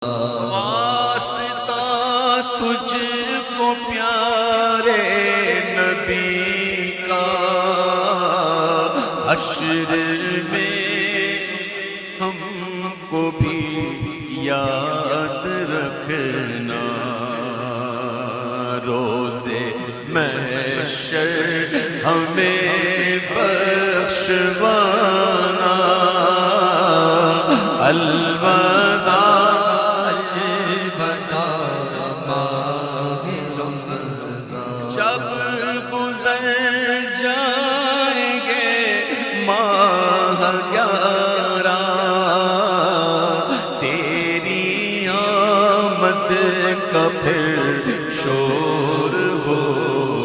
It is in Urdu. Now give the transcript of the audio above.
واسطہ تجھ کو پیارے نبی کا، حشر میں ہم کو بھی یاد رکھنا، روزے محشر ہمیں بخشوانا، الوداع جب گزر جائیں گے ماہ 11، تیری آمد کا پھر شور ہوگا،